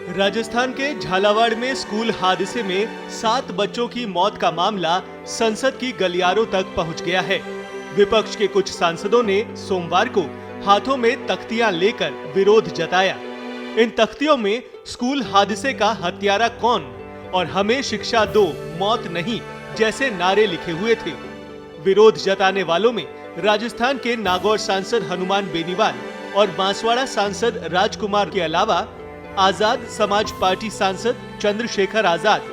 राजस्थान के झालावाड़ में स्कूल हादसे में 7 बच्चों की मौत का मामला संसद की गलियारों तक पहुंच गया है। विपक्ष के कुछ सांसदों ने सोमवार को हाथों में तख्तियां लेकर विरोध जताया। इन तख्तियों में स्कूल हादसे का हत्यारा कौन और हमें शिक्षा दो, मौत नहीं जैसे नारे लिखे हुए थे। विरोध जताने वालों में राजस्थान के नागौर सांसद हनुमान बेनीवाल और बांसवाड़ा सांसद राजकुमार के अलावा आजाद समाज पार्टी सांसद चंद्रशेखर आजाद,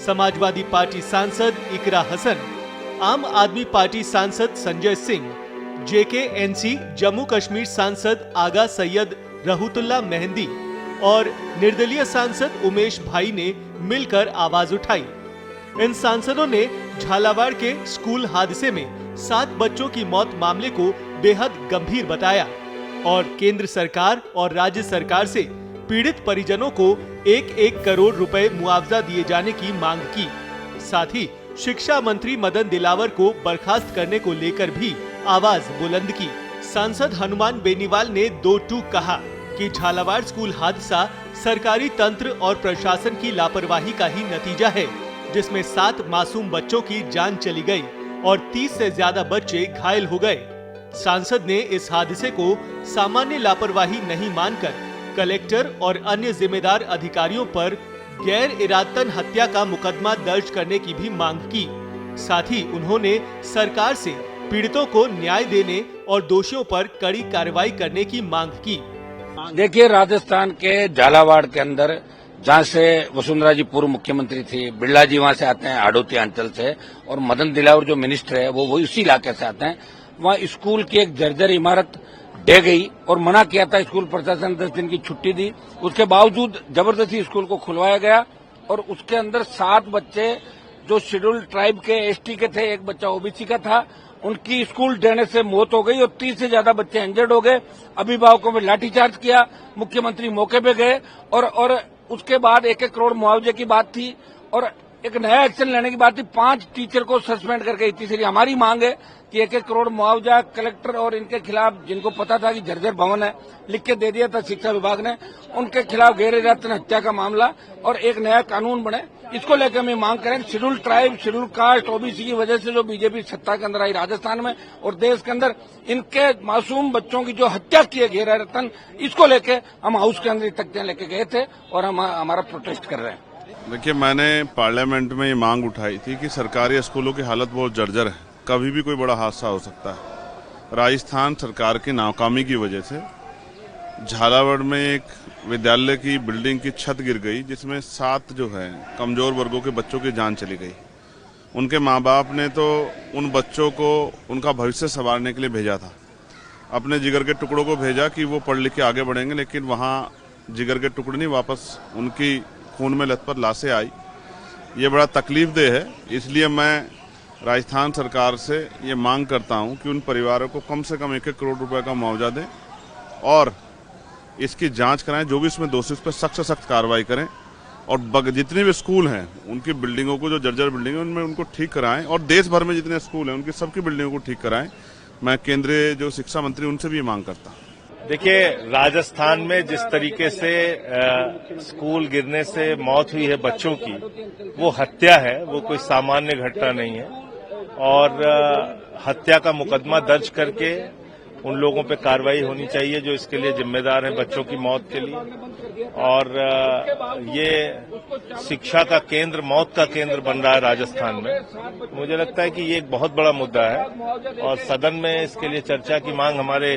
समाजवादी पार्टी सांसद इकरा हसन, आम आदमी पार्टी सांसद संजय सिंह, जेकेएनसी जम्मू कश्मीर सांसद आगा सैयद रहूतुल्ला मेहंदी और निर्दलीय सांसद उमेश भाई ने मिलकर आवाज उठाई। इन सांसदों ने झालावाड़ के स्कूल हादसे में 7 बच्चों की मौत मामले को बेहद गंभीर बताया और केंद्र सरकार और राज्य सरकार से पीड़ित परिजनों को 1-1 करोड़ रुपए मुआवजा दिए जाने की मांग की। साथ ही शिक्षा मंत्री मदन दिलावर को बर्खास्त करने को लेकर भी आवाज बुलंद की। सांसद हनुमान बेनीवाल ने 2 टूक कहा कि झालावाड़ स्कूल हादसा सरकारी तंत्र और प्रशासन की लापरवाही का ही नतीजा है, जिसमें 7 मासूम बच्चों की जान चली गई और 30 से ज्यादा बच्चे घायल हो गए। सांसद ने इस हादसे को सामान्य लापरवाही नहीं मानकर कलेक्टर और अन्य जिम्मेदार अधिकारियों पर गैर इरादतन हत्या का मुकदमा दर्ज करने की भी मांग की। साथ ही उन्होंने सरकार से पीड़ितों को न्याय देने और दोषियों पर कड़ी कार्रवाई करने की मांग की। देखिए, राजस्थान के झालावाड़ के अंदर जहाँ से वसुंधरा जी पूर्व मुख्यमंत्री थी, बिरला जी वहाँ से आते हैं हाड़ौती अंचल से, और मदन दिलावर जो मिनिस्टर है वो उसी इलाके से आते हैं। वहाँ स्कूल की एक जर्जर इमारत ढह गई और मना किया था, स्कूल प्रशासन 10 दिन की छुट्टी दी, उसके बावजूद जबरदस्ती स्कूल को खुलवाया गया और उसके अंदर 7 बच्चे जो शेड्यूल्ड ट्राइब के एसटी के थे, एक बच्चा ओबीसी का था, उनकी स्कूल ढहने से मौत हो गई और 30 से ज्यादा बच्चे इंजर्ड हो गए। अभिभावकों में लाठीचार्ज किया, मुख्यमंत्री मौके पे गए और उसके बाद 1-1 करोड़ मुआवजे की बात थी और एक नया एक्शन लेने की बात थी। 5 टीचर को सस्पेंड करके तीसरी हमारी मांग है कि 1-1 करोड़ मुआवजा कलेक्टर और इनके खिलाफ, जिनको पता था कि जर्जर भवन है, लिख के दे दिया था शिक्षा विभाग ने, उनके खिलाफ गैर इरादतन हत्या का मामला और एक नया कानून बने। इसको लेकर हम मांग करें। Scheduled tribe, scheduled caste, OBC की वजह से जो बीजेपी सत्ता के अंदर आई राजस्थान में और देश के अंदर, इनके मासूम बच्चों की जो हत्या की है गैर इरादतन, इसको लेके हम हाउस के अंदर तख्तियां लेके गए थे और हम हमारा प्रोटेस्ट कर रहे हैं। देखिए, मैंने पार्लियामेंट में ये मांग उठाई थी कि सरकारी स्कूलों की हालत बहुत जर्जर है, कभी भी कोई बड़ा हादसा हो सकता है। राजस्थान सरकार की नाकामी की वजह से झालावाड़ में एक विद्यालय की बिल्डिंग की छत गिर गई, जिसमें 7 जो है कमजोर वर्गों के बच्चों की जान चली गई। उनके माँ बाप ने तो उन बच्चों को उनका भविष्य संवारने के लिए भेजा था, अपने जिगर के टुकड़ों को भेजा कि वो पढ़ लिख के आगे बढ़ेंगे, लेकिन वहाँ जिगर के टुकड़े नहीं, वापस उनकी खून में लथपथ लाशें आई। ये बड़ा तकलीफदेह है। इसलिए मैं राजस्थान सरकार से ये मांग करता हूं कि उन परिवारों को कम से कम 1-1 करोड़ रुपए का मुआवजा दें और इसकी जांच कराएं, जो भी इसमें दोषी उस पर सख्त से सख्त कार्रवाई करें और जितने भी स्कूल हैं उनकी बिल्डिंगों को, जो जर्जर बिल्डिंग है, उनमें उनको ठीक कराएं और देश भर में जितने स्कूल हैं उनकी सबकी बिल्डिंगों को ठीक कराएं। मैं केंद्रीय जो शिक्षा मंत्री उनसे भी ये मांग करता हूँ। देखिए, राजस्थान में जिस तरीके से स्कूल गिरने से मौत हुई है बच्चों की, वो हत्या है, वो कोई सामान्य घटना नहीं है और हत्या का मुकदमा दर्ज करके उन लोगों पे कार्रवाई होनी चाहिए जो इसके लिए जिम्मेदार हैं, बच्चों की मौत के लिए। और ये शिक्षा का केंद्र, मौत का केंद्र बन रहा है राजस्थान में। मुझे लगता है कि ये एक बहुत बड़ा मुद्दा है और सदन में इसके लिए चर्चा की मांग हमारे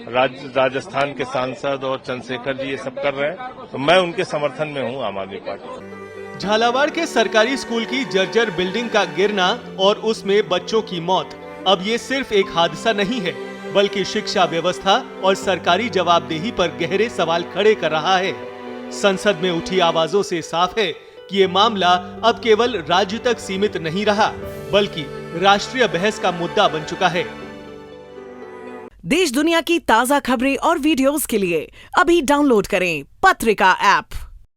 राजस्थान के सांसद और चंद्रशेखर जी ये सब कर रहे हैं, तो मैं उनके समर्थन में हूँ, आम आदमी पार्टी। झालावाड़ के सरकारी स्कूल की जर्जर बिल्डिंग का गिरना और उसमें बच्चों की मौत अब ये सिर्फ एक हादसा नहीं है, बल्कि शिक्षा व्यवस्था और सरकारी जवाबदेही पर गहरे सवाल खड़े कर रहा है। संसद में उठी आवाजों से साफ है कि ये मामला अब केवल राज्य तक सीमित नहीं रहा, बल्कि राष्ट्रीय बहस का मुद्दा बन चुका है। देश दुनिया की ताजा खबरें और वीडियोस के लिए अभी डाउनलोड करें पत्रिका ऐप।